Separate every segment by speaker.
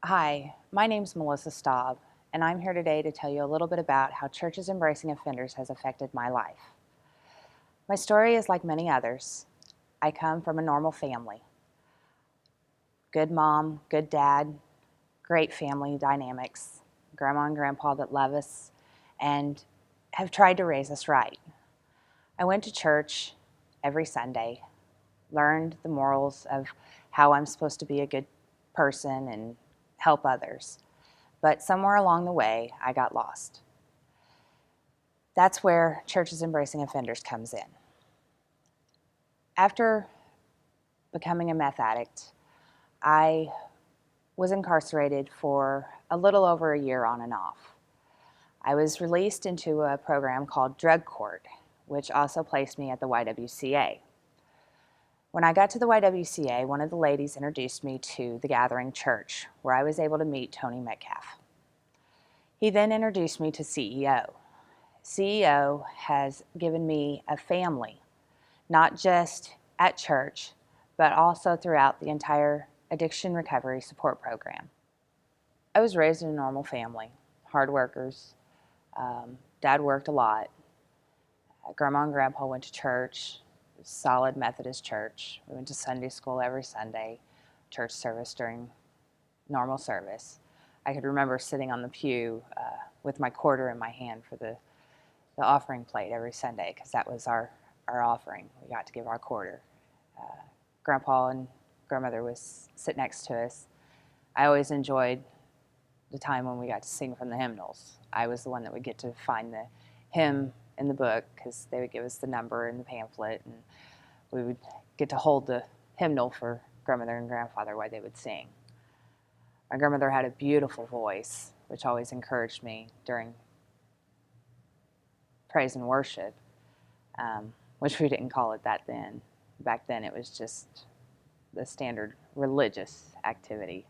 Speaker 1: Hi, my name's Melissa Staub, and I'm here today to tell you a little bit about how churches embracing offenders has affected my life. My story is like many others. I come from a normal family. Good mom, good dad, great family dynamics, grandma and grandpa that love us and have tried to raise us right. I went to church every Sunday, learned the morals of how I'm supposed to be a good person and help others. But somewhere along the way, I got lost. That's where Churches Embracing Offenders comes in. After becoming a meth addict, I was incarcerated for a little over a year on and off. I was released into a program called Drug Court, which also placed me at the YWCA. When I got to the YWCA, one of the ladies introduced me to the Gathering Church, where I was able to meet Tony Metcalf. He then introduced me to CEO. CEO has given me a family, not just at church, but also throughout the entire addiction recovery support program. I was raised in a normal family, hard workers. Dad worked a lot. Grandma and Grandpa went to church, solid Methodist church. We went to Sunday school every Sunday, church service during normal service. I could remember sitting on the pew with my quarter in my hand for the offering plate every Sunday, because that was our offering. We got to give our quarter. Grandpa and grandmother was sit next to us. I always enjoyed the time when we got to sing from the hymnals. I was the one that would get to find the hymn in the book, because they would give us the number in the pamphlet, and we would get to hold the hymnal for grandmother and grandfather while they would sing. My grandmother had a beautiful voice, which always encouraged me during praise and worship, which we didn't call it that then. Back then it was just the standard religious activity.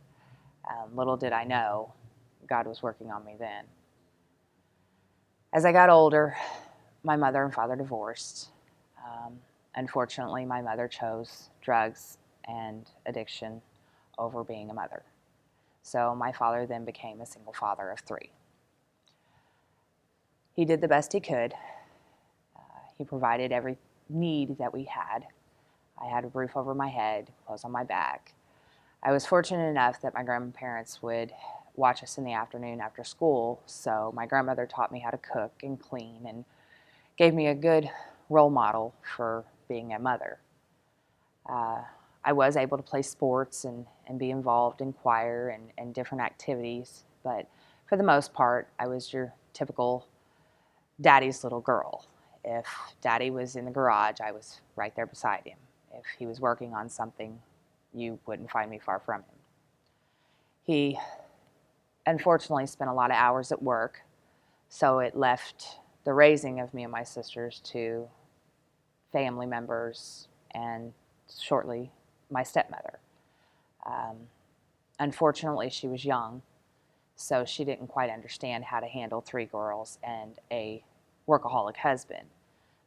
Speaker 1: Little did I know God was working on me then. As I got older, my mother and father divorced. Unfortunately, my mother chose drugs and addiction over being a mother. So my father then became a single father of 3. He did the best he could. He provided every need that we had. I had a roof over my head, clothes on my back. I was fortunate enough that my grandparents would watch us in the afternoon after school, so my grandmother taught me how to cook and clean and gave me a good role model for being a mother. I was able to play sports and be involved in choir and different activities, but for the most part, I was your typical daddy's little girl. If daddy was in the garage, I was right there beside him. If he was working on something, you wouldn't find me far from him. He unfortunately spent a lot of hours at work, so it left the raising of me and my sisters to family members and shortly my stepmother. Unfortunately, she was young, so she didn't quite understand how to handle 3 girls and a workaholic husband.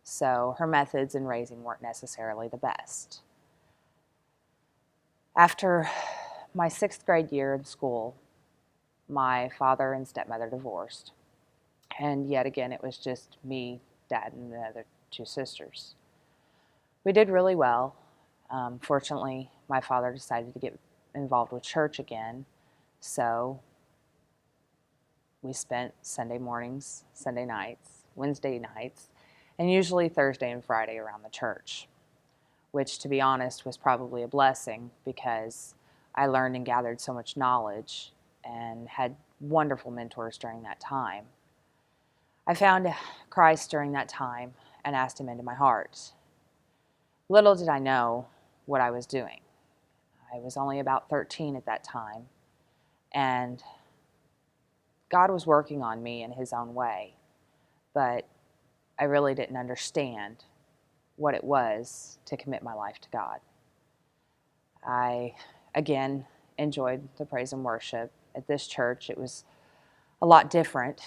Speaker 1: So her methods in raising weren't necessarily the best. After my 6th grade year in school, my father and stepmother divorced. And yet again, it was just me, dad, and the other 2 sisters. We did really well. Fortunately, my father decided to get involved with church again, so we spent Sunday mornings, Sunday nights, Wednesday nights, and usually Thursday and Friday around the church, which, to be honest, was probably a blessing because I learned and gathered so much knowledge and had wonderful mentors during that time. I found Christ during that time and asked him into my heart. Little did I know what I was doing. I was only about 13 at that time, and God was working on me in his own way, but I really didn't understand what it was to commit my life to God. I, again, enjoyed the praise and worship. At this church, it was a lot different.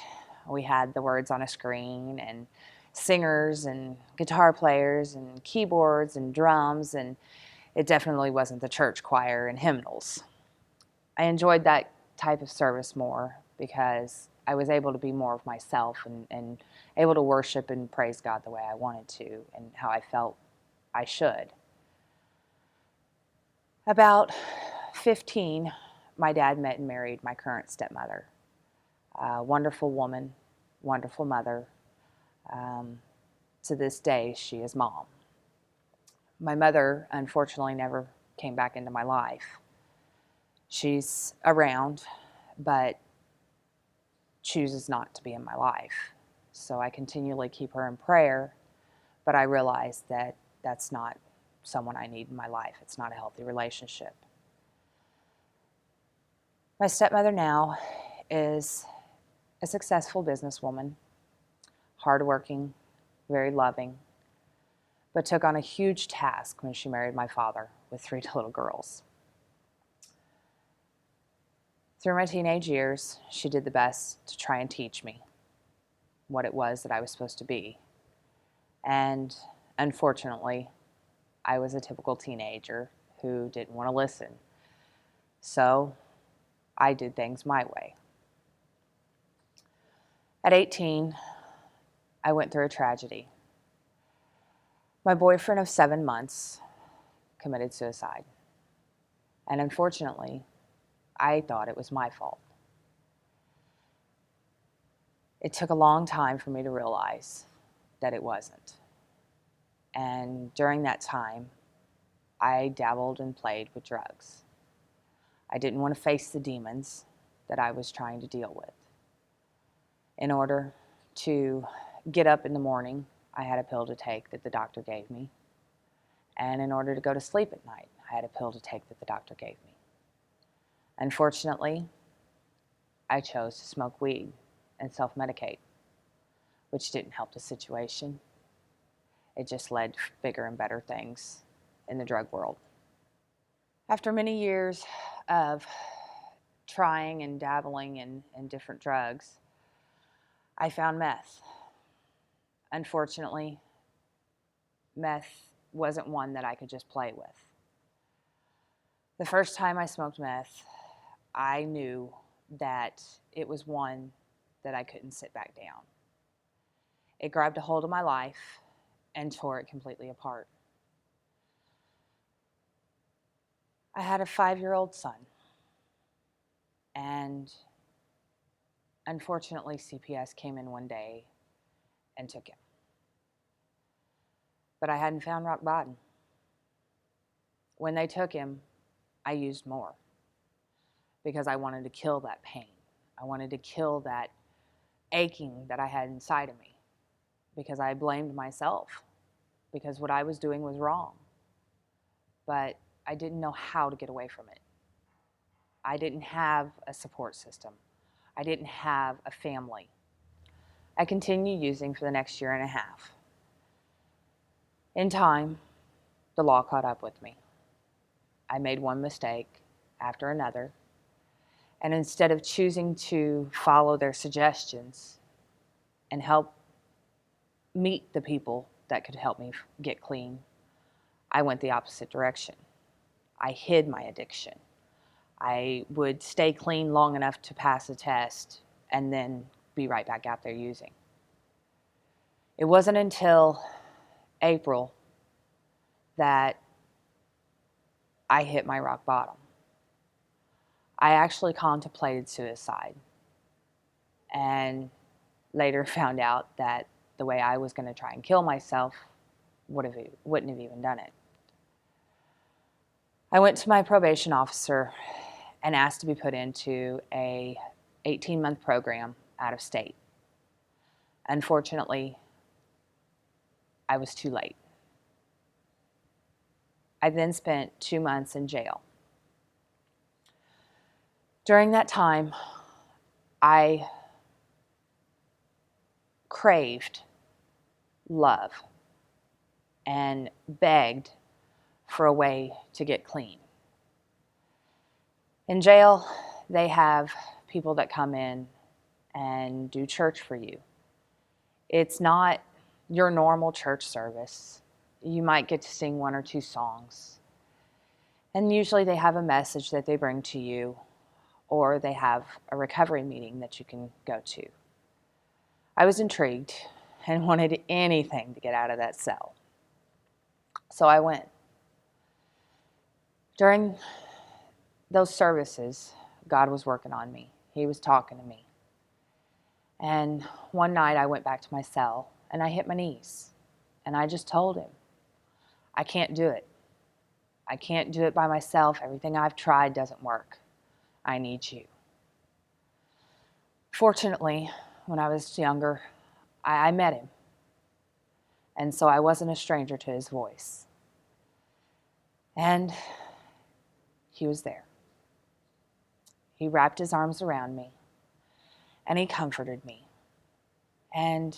Speaker 1: We had the words on a screen and singers and guitar players and keyboards and drums, and it definitely wasn't the church choir and hymnals. I enjoyed that type of service more because I was able to be more of myself and able to worship and praise God the way I wanted to and how I felt I should. About 15, my dad met and married my current stepmother. A wonderful woman, wonderful mother. To this day, she is mom. My mother, unfortunately, never came back into my life. She's around, but chooses not to be in my life. So I continually keep her in prayer, but I realize that that's not someone I need in my life. It's not a healthy relationship. My stepmother now is a successful businesswoman, hardworking, very loving, but took on a huge task when she married my father with 3 little girls. Through my teenage years, she did the best to try and teach me what it was that I was supposed to be. And unfortunately, I was a typical teenager who didn't want to listen. So I did things my way. At 18, I went through a tragedy. My boyfriend of 7 months committed suicide. And unfortunately, I thought it was my fault. It took a long time for me to realize that it wasn't. And during that time, I dabbled and played with drugs. I didn't want to face the demons that I was trying to deal with. In order to get up in the morning, I had a pill to take that the doctor gave me. And in order to go to sleep at night, I had a pill to take that the doctor gave me. Unfortunately, I chose to smoke weed and self-medicate, which didn't help the situation. It just led to bigger and better things in the drug world. After many years of trying and dabbling in different drugs, I found meth. Unfortunately, meth wasn't one that I could just play with. The first time I smoked meth, I knew that it was one that I couldn't sit back down. It grabbed a hold of my life and tore it completely apart. I had a 5-year-old son, and unfortunately, CPS came in one day and took him. But I hadn't found rock bottom. When they took him, I used more because I wanted to kill that pain. I wanted to kill that aching that I had inside of me because I blamed myself because what I was doing was wrong. But I didn't know how to get away from it. I didn't have a support system. I didn't have a family. I continued using for the next 1.5 years. In time, the law caught up with me. I made one mistake after another, and instead of choosing to follow their suggestions and help meet the people that could help me get clean, I went the opposite direction. I hid my addiction. I would stay clean long enough to pass a test and then be right back out there using. It wasn't until April that I hit my rock bottom. I actually contemplated suicide and later found out that the way I was going to try and kill myself wouldn't have even done it. I went to my probation officer and asked to be put into a 18-month program out of state. Unfortunately, I was too late. I then spent 2 months in jail. During that time, I craved love and begged for a way to get clean. In jail, they have people that come in and do church for you. It's not your normal church service. You might get to sing 1 or 2 songs. And usually they have a message that they bring to you, or they have a recovery meeting that you can go to. I was intrigued and wanted anything to get out of that cell. So I went. During those services, God was working on me. He was talking to me. And one night I went back to my cell and I hit my knees. And I just told him, I can't do it. I can't do it by myself. Everything I've tried doesn't work. I need you. Fortunately, when I was younger, I met him. And so I wasn't a stranger to his voice. And he was there. He wrapped his arms around me and he comforted me. And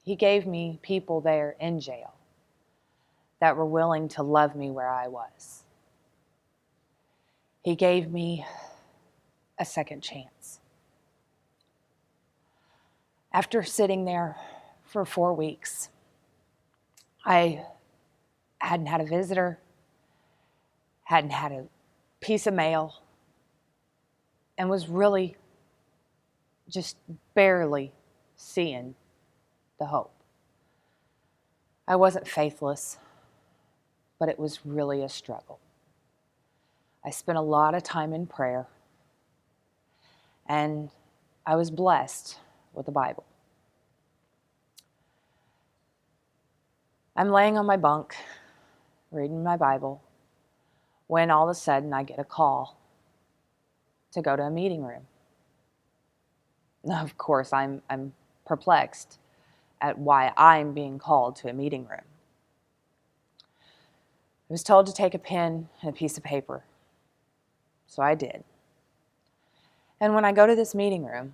Speaker 1: he gave me people there in jail that were willing to love me where I was. He gave me a second chance. After sitting there for 4 weeks, I hadn't had a visitor, hadn't had a piece of mail, and was really just barely seeing the hope. I wasn't faithless, but it was really a struggle. I spent a lot of time in prayer, and I was blessed with the Bible. I'm laying on my bunk, reading my Bible, when all of a sudden I get a call to go to a meeting room. Now, of course, I'm perplexed at why I'm being called to a meeting room. I was told to take a pen and a piece of paper, so I did. And when I go to this meeting room,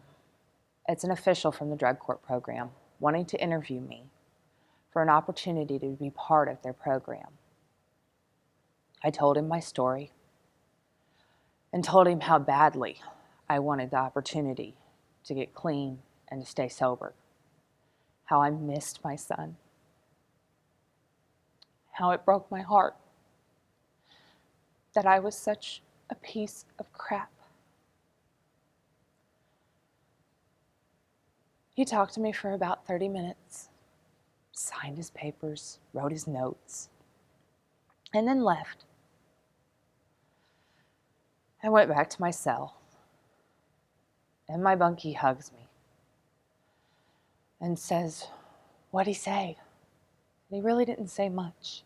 Speaker 1: it's an official from the drug court program wanting to interview me for an opportunity to be part of their program. I told him my story and told him how badly I wanted the opportunity to get clean and to stay sober, how I missed my son, how it broke my heart that I was such a piece of crap. He talked to me for about 30 minutes, signed his papers, wrote his notes, and then left. I went back to my cell, and my bunkie hugs me and says, "What'd he say?" And he really didn't say much,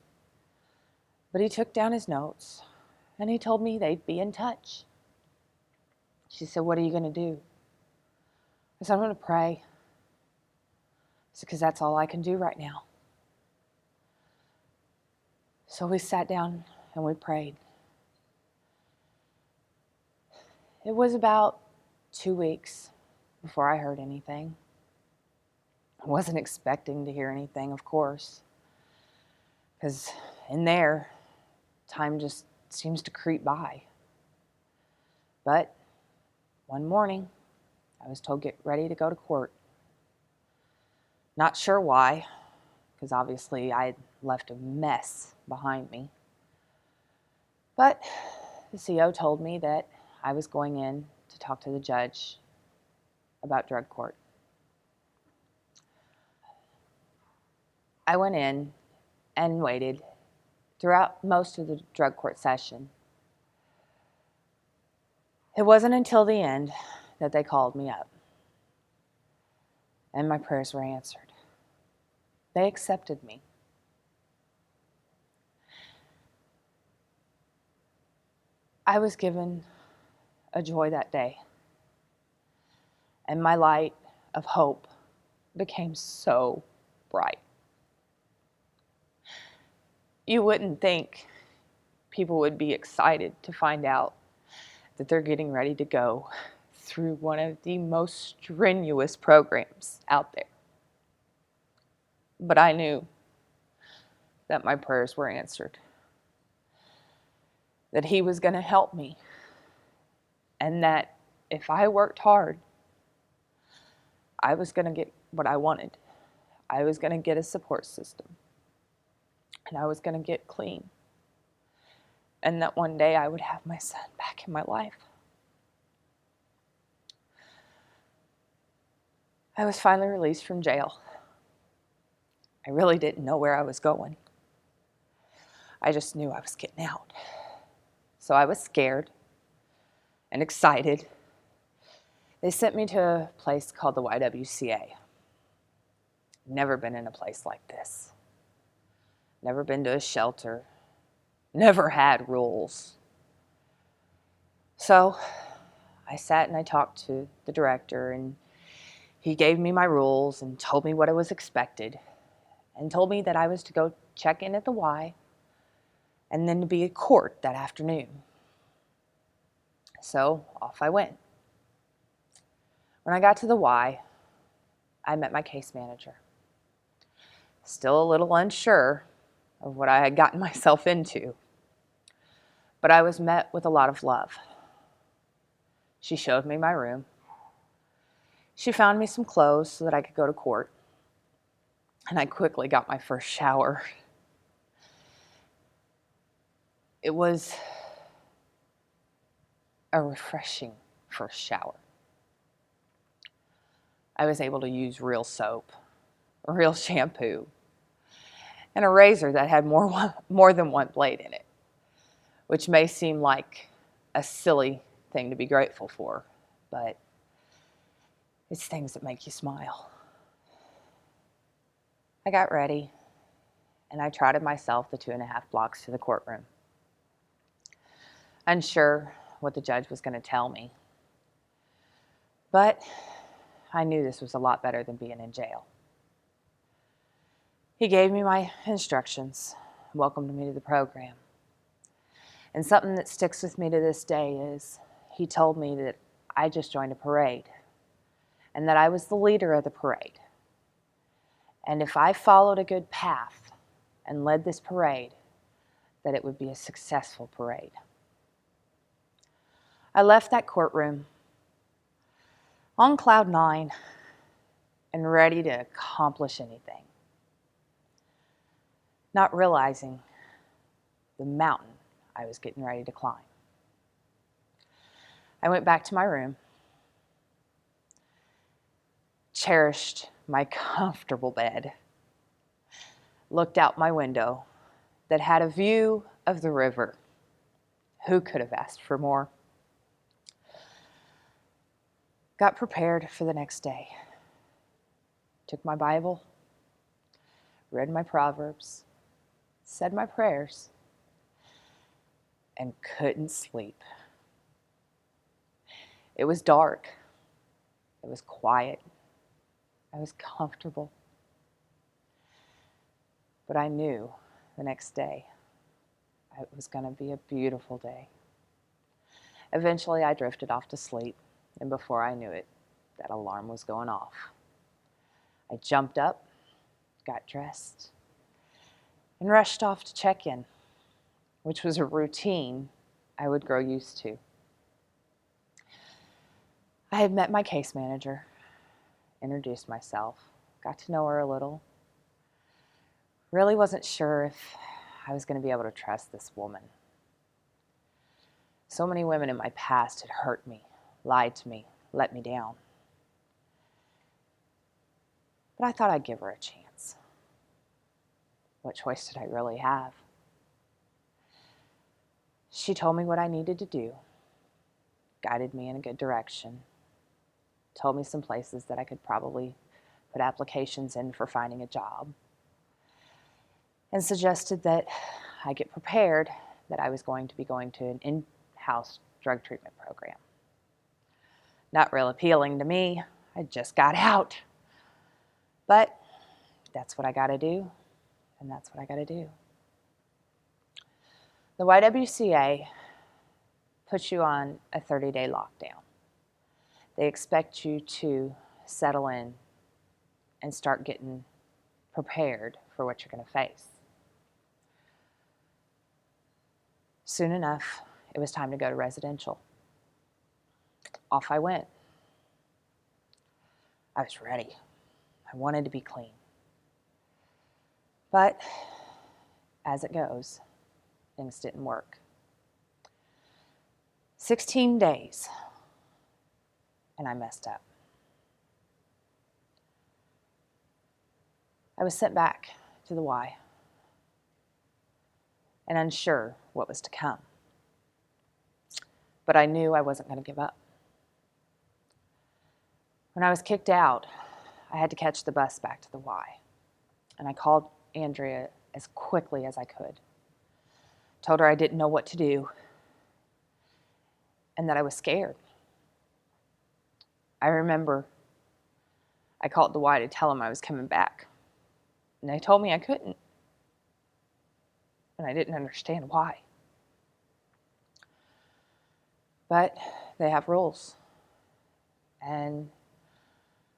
Speaker 1: but he took down his notes, and he told me they'd be in touch. She said, "What are you going to do?" I said, "I'm going to pray." Because that's all I can do right now. So we sat down and we prayed. It was about 2 weeks before I heard anything. I wasn't expecting to hear anything, of course, because in there, time just seems to creep by. But one morning, I was told, get ready to go to court. Not sure why, because obviously I had left a mess behind me. But the CO told me that I was going in to talk to the judge about drug court. I went in and waited throughout most of the drug court session. It wasn't until the end that they called me up, and my prayers were answered. They accepted me. I was given a joy that day, and my light of hope became so bright. You wouldn't think people would be excited to find out that they're getting ready to go through one of the most strenuous programs out there. But I knew that my prayers were answered, that he was going to help me, and that if I worked hard, I was going to get what I wanted. I was going to get a support system, and I was going to get clean, and that one day I would have my son back in my life. I was finally released from jail. I really didn't know where I was going. I just knew I was getting out. So I was scared and excited. They sent me to a place called the YWCA. Never been in a place like this. Never been to a shelter. Never had rules. So I sat and I talked to the director, and he gave me my rules and told me what I was expected, and told me that I was to go check in at the Y and then to be at court that afternoon. So off I went. When I got to the Y, I met my case manager. Still a little unsure of what I had gotten myself into, but I was met with a lot of love. She showed me my room. She found me some clothes so that I could go to court, and I quickly got my first shower. It was a refreshing first shower. I was able to use real soap, real shampoo, and a razor that had more than one blade in it, which may seem like a silly thing to be grateful for, but it's things that make you smile. I got ready, and I trotted myself the 2.5 blocks to the courtroom, unsure what the judge was going to tell me. But I knew this was a lot better than being in jail. He gave me my instructions, welcomed me to the program. And something that sticks with me to this day is he told me that I just joined a parade and that I was the leader of the parade. And if I followed a good path and led this parade, that it would be a successful parade. I left that courtroom on cloud 9 and ready to accomplish anything, not realizing the mountain I was getting ready to climb. I went back to my room, cherished my comfortable bed, looked out my window that had a view of the river. Who could have asked for more? Got prepared for the next day. Took my Bible, read my Proverbs, said my prayers, and couldn't sleep. It was dark. It was quiet. I was comfortable. But I knew the next day it was going to be a beautiful day. Eventually, I drifted off to sleep, and before I knew it, that alarm was going off. I jumped up, got dressed, and rushed off to check in, which was a routine I would grow used to. I had met my case manager, introduced myself, got to know her a little. Really wasn't sure if I was going to be able to trust this woman. So many women in my past had hurt me, lied to me, let me down. But I thought I'd give her a chance. What choice did I really have? She told me what I needed to do, guided me in a good direction, told me some places that I could probably put applications in for finding a job, and suggested that I get prepared that I was going to be going to an in-house drug treatment program. Not real appealing to me. I just got out. But that's what I got to do, and that's what I got to do. The YWCA puts you on a 30-day lockdown. They expect you to settle in and start getting prepared for what you're going to face. Soon enough, it was time to go to residential. Off I went. I was ready. I wanted to be clean. But as it goes, things didn't work. 16 days, and I messed up. I was sent back to the Y and unsure what was to come. But I knew I wasn't going to give up. When I was kicked out, I had to catch the bus back to the Y. And I called Andrea as quickly as I could. Told her I didn't know what to do and that I was scared. I remember I called the Y to tell them I was coming back. And they told me I couldn't. And I didn't understand why. But they have rules. And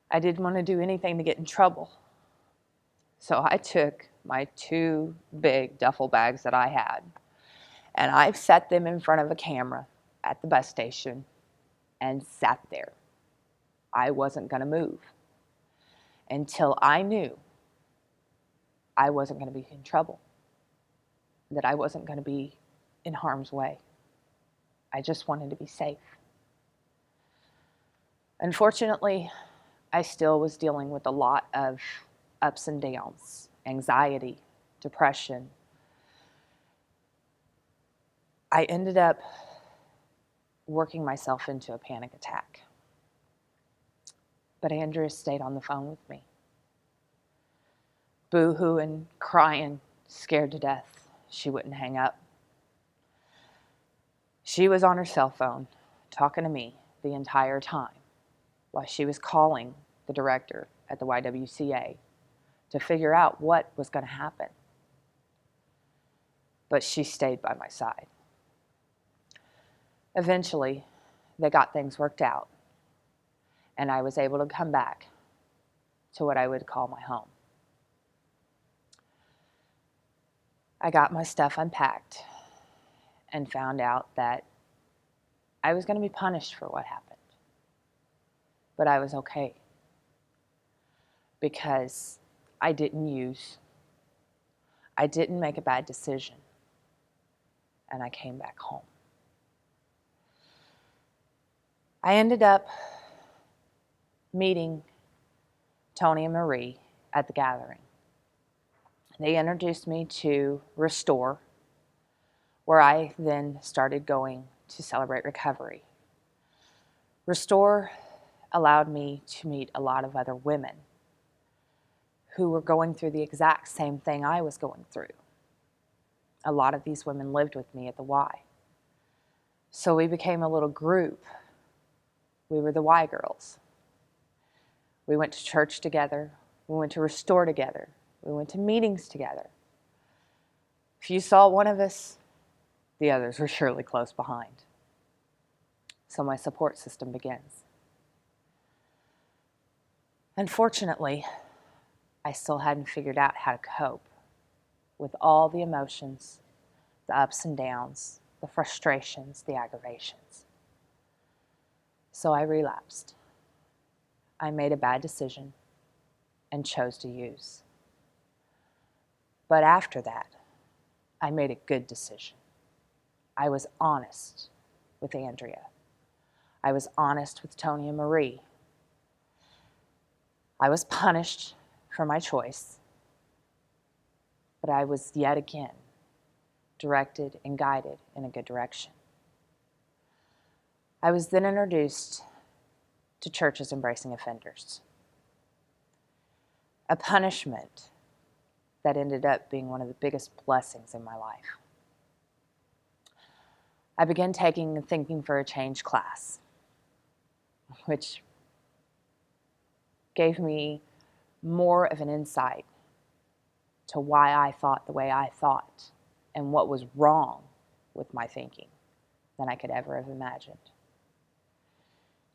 Speaker 1: I didn't want to do anything to get in trouble. So I took my 2 big duffel bags that I had, and I set them in front of a camera at the bus station and sat there. I wasn't going to move until I knew I wasn't going to be in trouble, that I wasn't going to be in harm's way. I just wanted to be safe. Unfortunately, I still was dealing with a lot of ups and downs, anxiety, depression. I ended up working myself into a panic attack. But Andrea stayed on the phone with me, boo-hooing, crying, scared to death. She wouldn't hang up. She was on her cell phone talking to me the entire time while she was calling the director at the YWCA to figure out what was going to happen. But she stayed by my side. Eventually, they got things worked out, and I was able to come back to what I would call my home. I got my stuff unpacked and found out that I was going to be punished for what happened. But I was okay because I didn't make a bad decision, and I came back home. I ended up meeting Tony and Marie at the gathering. They introduced me to Restore, where I then started going to Celebrate Recovery. Restore allowed me to meet a lot of other women who were going through the exact same thing I was going through. A lot of these women lived with me at the Y. So we became a little group. We were the Y girls. We went to church together. We went to Restore together. We went to meetings together. If you saw one of us, the others were surely close behind. So my support system begins. Unfortunately, I still hadn't figured out how to cope with all the emotions, the ups and downs, the frustrations, the aggravations. So I relapsed. I made a bad decision and chose to use. But after that, I made a good decision. I was honest with Andrea. I was honest with Tony and Marie. I was punished for my choice, but I was yet again directed and guided in a good direction. I was then introduced to churches embracing offenders, a punishment that ended up being one of the biggest blessings in my life. I began taking a Thinking for a Change class, which gave me more of an insight to why I thought the way I thought and what was wrong with my thinking than I could ever have imagined.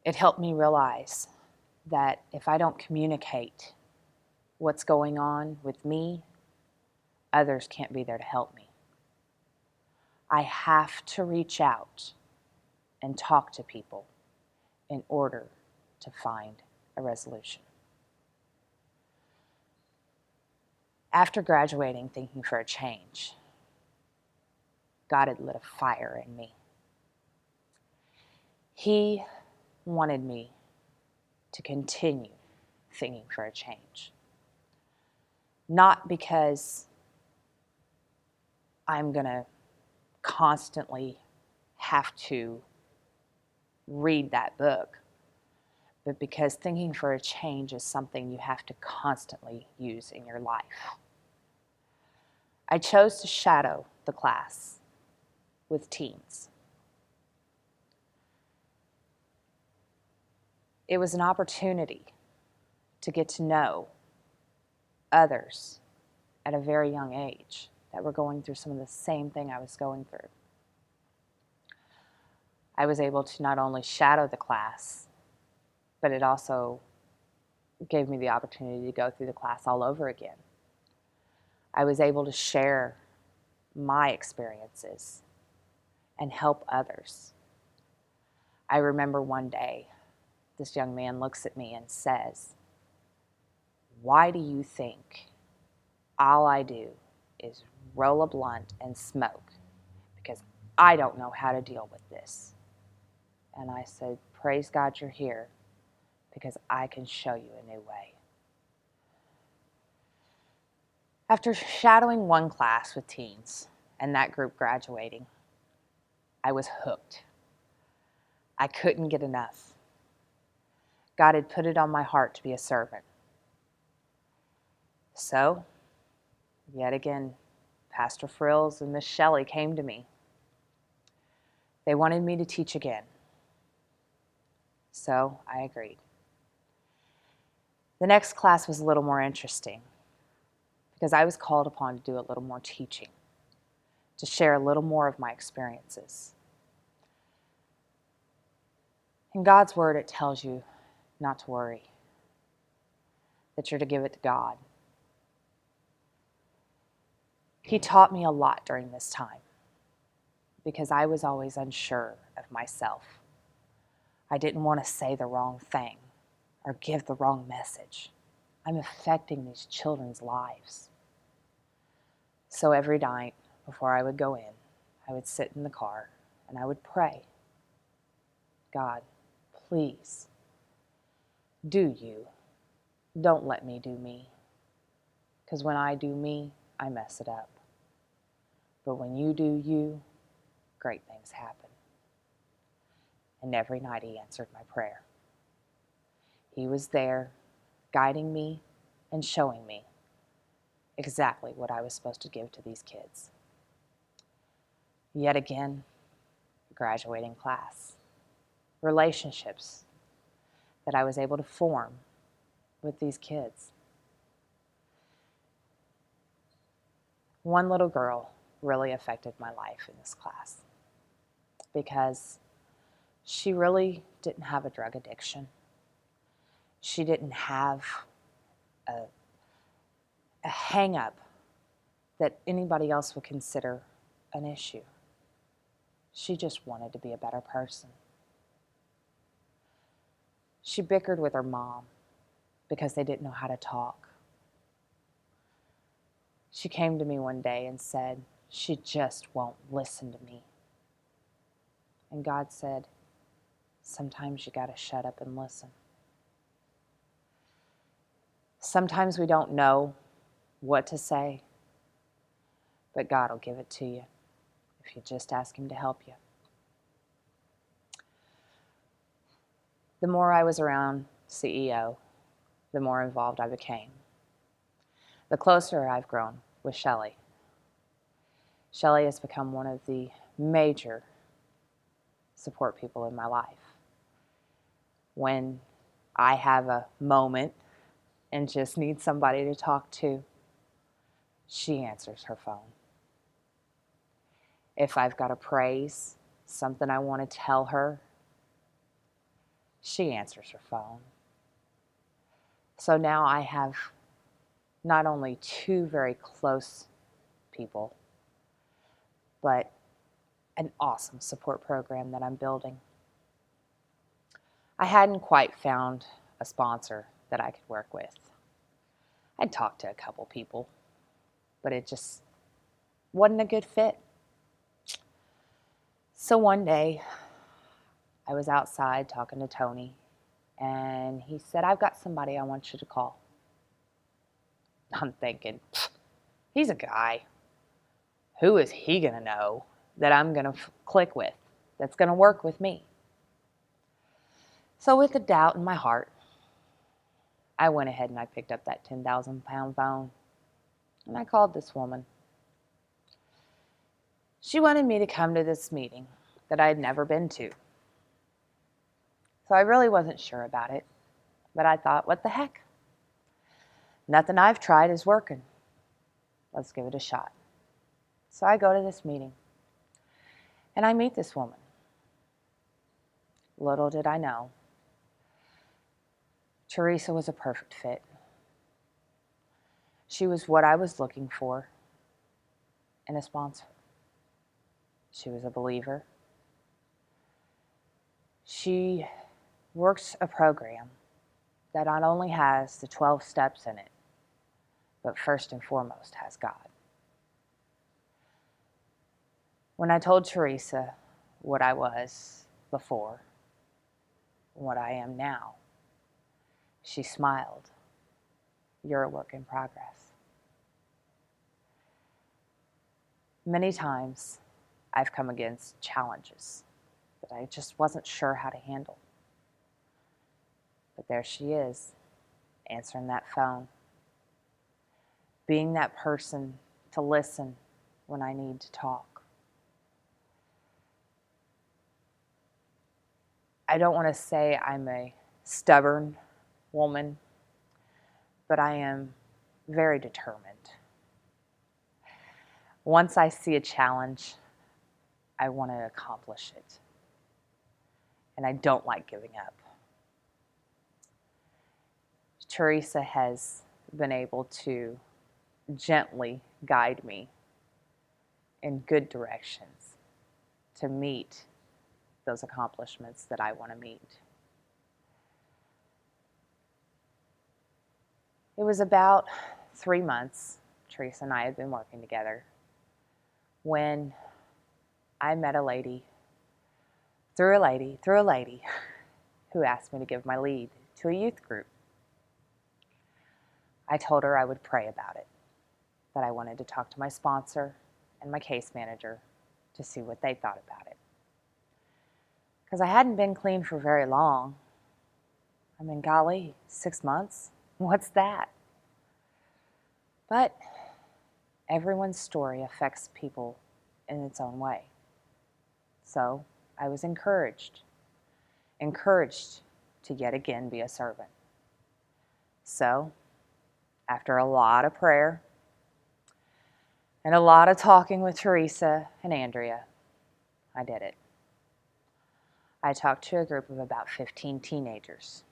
Speaker 1: It helped me realize that if I don't communicate what's going on with me, others can't be there to help me. I have to reach out and talk to people in order to find a resolution. After graduating Thinking for a Change, God had lit a fire in me. He wanted me to continue thinking for a change. Not because I'm going to constantly have to read that book, but because thinking for a change is something you have to constantly use in your life. I chose to shadow the class with teens. It was an opportunity to get to know others at a very young age that were going through some of the same thing I was going through. I was able to not only shadow the class, but it also gave me the opportunity to go through the class all over again. I was able to share my experiences and help others. I remember one day, this young man looks at me and says, "Why do you think all I do is roll a blunt and smoke? Because I don't know how to deal with this." And I said, "Praise God you're here, because I can show you a new way." After shadowing one class with teens and that group graduating, I was hooked. I couldn't get enough. God had put it on my heart to be a servant. So, yet again, Pastor Frills and Miss Shelley came to me. They wanted me to teach again. So I agreed. The next class was a little more interesting because I was called upon to do a little more teaching, to share a little more of my experiences. In God's word, it tells you not to worry, that you're to give it to God. He taught me a lot during this time because I was always unsure of myself. I didn't want to say the wrong thing or give the wrong message. I'm affecting these children's lives. So every night before I would go in, I would sit in the car and I would pray, "God, please, do you. Don't let me do me. Because when I do me, I mess it up. But when you do you, great things happen." And every night he answered my prayer. He was there, guiding me and showing me exactly what I was supposed to give to these kids. Yet again, graduating class, relationships that I was able to form with these kids. One little girl really affected my life in this class because she really didn't have a drug addiction. She didn't have a hang-up that anybody else would consider an issue. She just wanted to be a better person. She bickered with her mom because they didn't know how to talk. She came to me one day and said, "She just won't listen to me." And God said, "Sometimes you got to shut up and listen." Sometimes we don't know what to say, but God will give it to you if you just ask Him to help you. The more I was around CEO, the more involved I became. The closer I've grown with Shelley. Shelley has become one of the major support people in my life. When I have a moment and just need somebody to talk to, she answers her phone. If I've got a praise, something I want to tell her, she answers her phone. So now I have not only two very close people, but an awesome support program that I'm building. I hadn't quite found a sponsor that I could work with. I'd talked to a couple people, but it just wasn't a good fit. So one day, I was outside talking to Tony, and he said, "I've got somebody I want you to call." I'm thinking, he's a guy. Who is he going to know that I'm going to click with, that's going to work with me? So with a doubt in my heart, I went ahead and I picked up that 10,000-pound phone and I called this woman. She wanted me to come to this meeting that I had never been to. So I really wasn't sure about it, but I thought, what the heck? Nothing I've tried is working. Let's give it a shot. So I go to this meeting and I meet this woman. Little did I know, Teresa was a perfect fit. She was what I was looking for in a sponsor. She was a believer. She works a program that not only has the 12 steps in it, but first and foremost has God. When I told Teresa what I was before, what I am now, she smiled. You're a work in progress. Many times I've come against challenges that I just wasn't sure how to handle. But there she is, answering that phone, being that person to listen when I need to talk. I don't want to say I'm a stubborn woman, but I am very determined. Once I see a challenge, I want to accomplish it. And I don't like giving up. Teresa has been able to gently guide me in good directions to meet those accomplishments that I want to meet. It was about 3 months, Teresa and I had been working together, when I met a lady through a lady, who asked me to give my lead to a youth group. I told her I would pray about it, that I wanted to talk to my sponsor and my case manager to see what they thought about it. Because I hadn't been clean for very long. I mean, golly, 6 months? What's that? But everyone's story affects people in its own way. So I was encouraged to yet again be a servant. So after a lot of prayer and a lot of talking with Teresa and Andrea, I did it. I talked to a group of about 15 teenagers.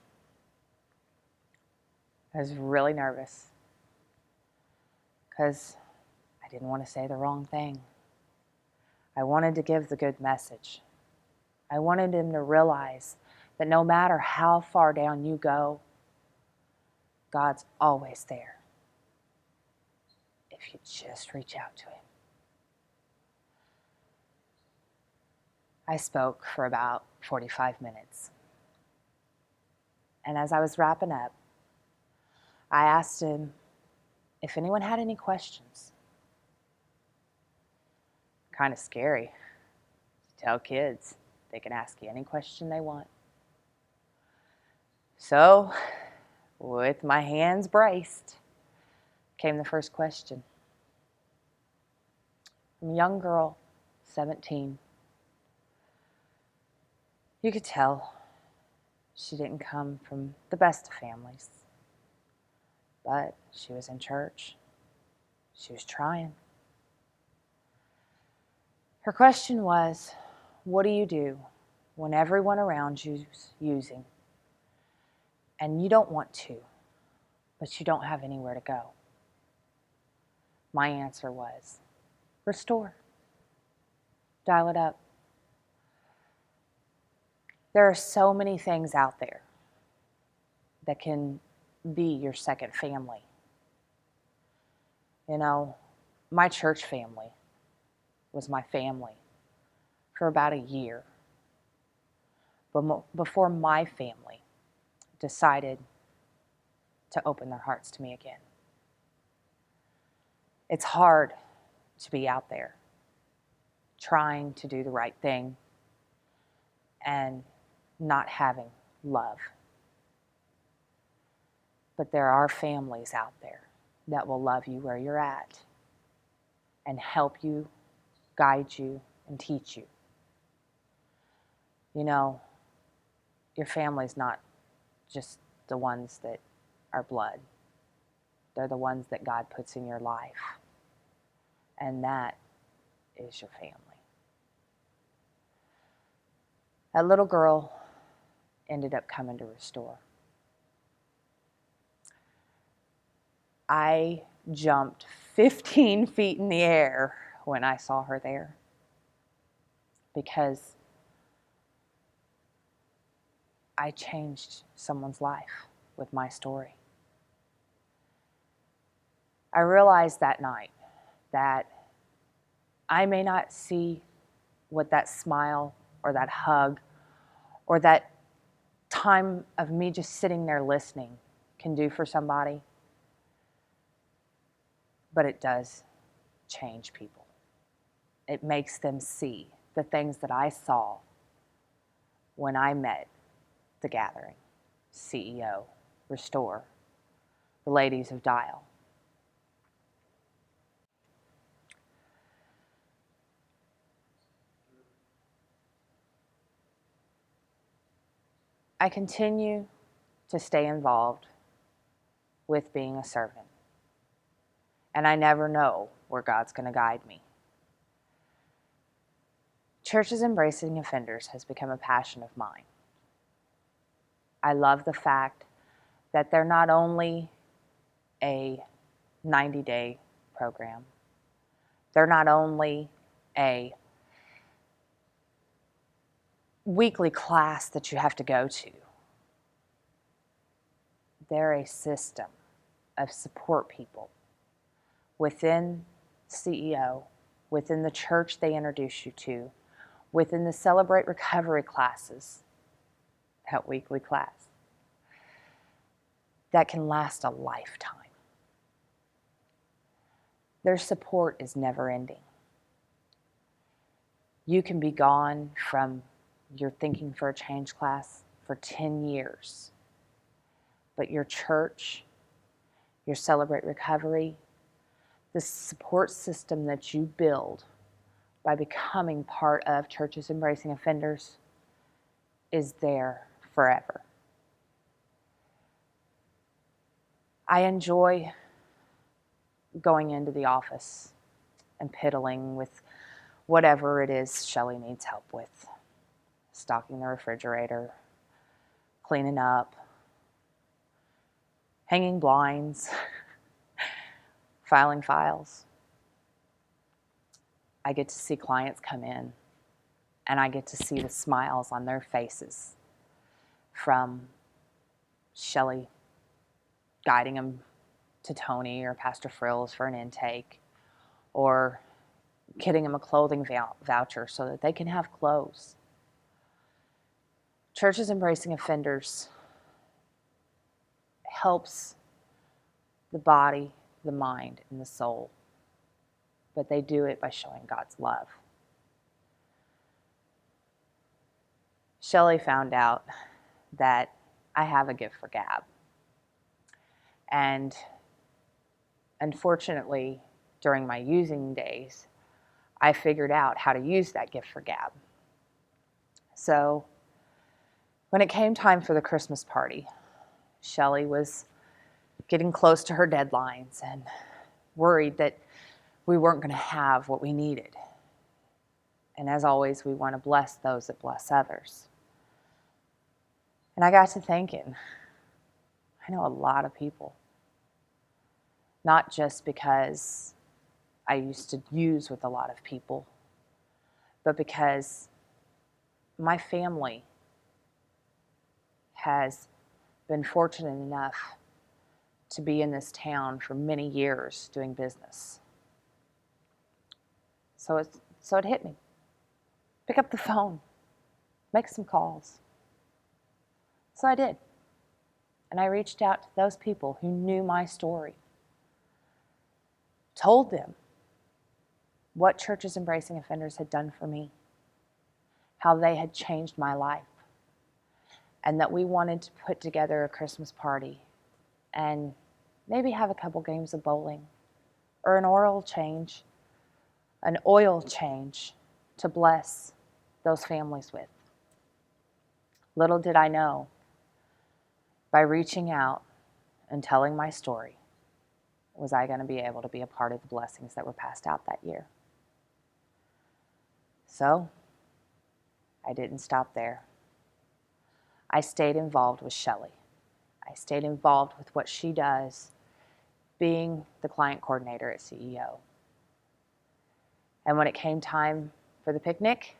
Speaker 1: I was really nervous because I didn't want to say the wrong thing. I wanted to give the good message. I wanted them to realize that no matter how far down you go, God's always there if you just reach out to Him. I spoke for about 45 minutes. And as I was wrapping up, I asked him if anyone had any questions. Kind of scary to tell kids they can ask you any question they want. So, with my hands braced, came the first question. I'm a young girl, 17. You could tell she didn't come from the best of families, but she was in church. She was trying. Her question was, what do you do when everyone around you's using and you don't want to, but you don't have anywhere to go? My answer was, restore. Dial it up. There are so many things out there that can be your second family. You know, my church family was my family for about a year. But before my family decided to open their hearts to me again. It's hard to be out there trying to do the right thing and not having love. But there are families out there that will love you where you're at and help you, guide you, and teach you. You know, your family's not just the ones that are blood. They're the ones that God puts in your life. And that is your family. That little girl ended up coming to Restore. I jumped 15 feet in the air when I saw her there, because I changed someone's life with my story. I realized that night that I may not see what that smile or that hug or that time of me just sitting there listening can do for somebody, but it does change people. It makes them see the things that I saw when I met the Gathering, CEO, Restore, the ladies of Dial. I continue to stay involved with being a servant, and I never know where God's going to guide me. Churches Embracing Offenders has become a passion of mine. I love the fact that they're not only a 90-day program, they're not only a weekly class that you have to go to, they're a system of support people within CEO, within the church they introduce you to, within the Celebrate Recovery classes, that weekly class, that can last a lifetime. Their support is never ending. You can be gone from your Thinking for a Change class for 10 years, but your church, your Celebrate Recovery, the support system that you build by becoming part of Churches Embracing Offenders is there forever. I enjoy going into the office and piddling with whatever it is Shelley needs help with. Stocking the refrigerator, cleaning up, hanging blinds, filing files. I get to see clients come in, and I get to see the smiles on their faces from Shelley guiding them to Tony or Pastor Frills for an intake, or getting them a clothing voucher so that they can have clothes. Churches Embracing Offenders helps the body, the mind, and the soul, but they do it by showing God's love. Shelley found out that I have a gift for gab. And unfortunately, during my using days, I figured out how to use that gift for gab. So when it came time for the Christmas party, Shelley was getting close to her deadlines and worried that we weren't going to have what we needed. And as always, we want to bless those that bless others. And I got to thinking, I know a lot of people, not just because I used to use with a lot of people, but because my family has been fortunate enough to be in this town for many years doing business. So it hit me. Pick up the phone, make some calls. So I did. And I reached out to those people who knew my story. told them what Churches Embracing Offenders had done for me, how they had changed my life, and that we wanted to put together a Christmas party and maybe have a couple games of bowling or an oil change to bless those families with. Little did I know, by reaching out and telling my story, was I going to be able to be a part of the blessings that were passed out that year. So, I didn't stop there. I stayed involved with Shelley. I stayed involved with what she does, being the client coordinator at CEO. And when it came time for the picnic,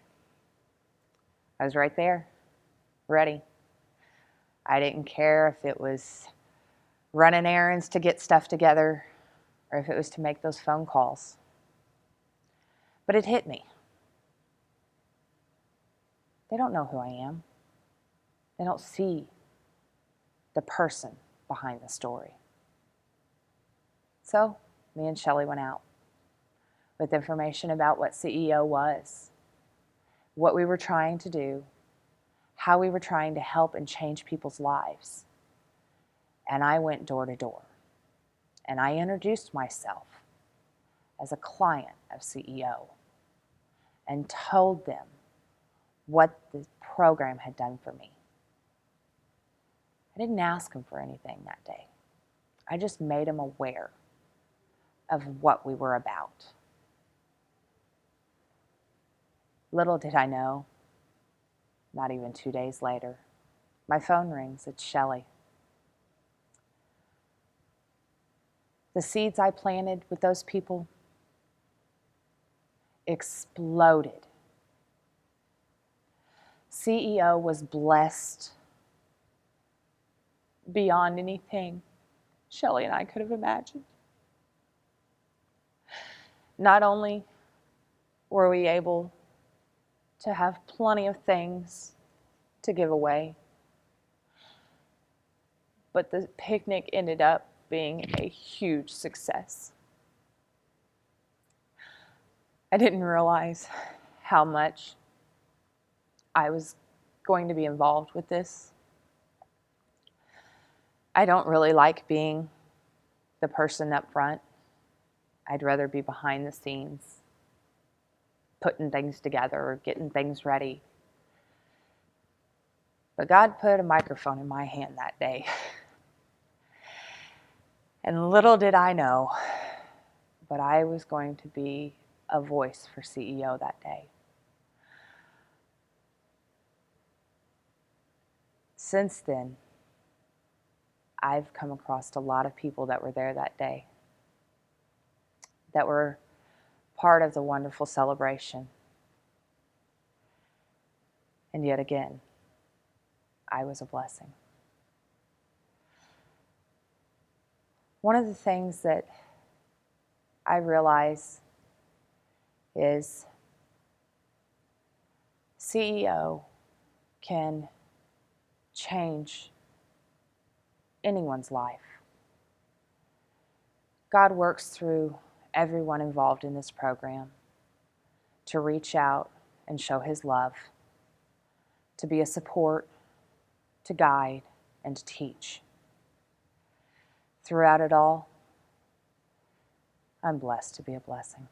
Speaker 1: I was right there, ready. I didn't care if it was running errands to get stuff together or if it was to make those phone calls. But it hit me. They don't know who I am. They don't see the person behind the story. So, me and Shelley went out with information about what CEO was, what we were trying to do, how we were trying to help and change people's lives. And I went door to door. And I introduced myself as a client of CEO and told them what the program had done for me. I didn't ask them for anything that day. I just made them aware of what we were about. Little did I know, not even 2 days later, my phone rings. It's Shelley. The seeds I planted with those people exploded. CEO was blessed beyond anything Shelley and I could have imagined. Not only were we able to have plenty of things to give away, but the picnic ended up being a huge success. I didn't realize how much I was going to be involved with this. I don't really like being the person up front. I'd rather be behind the scenes, putting things together or getting things ready. But God put a microphone in my hand that day. And little did I know, but I was going to be a voice for CEO that day. Since then, I've come across a lot of people that were there that day, that were part of the wonderful celebration. And yet again, I was a blessing. One of the things that I realize is CEO can change anyone's life. God works through everyone involved in this program to reach out and show His love, to be a support, to guide, and to teach. Throughout it all, I'm blessed to be a blessing.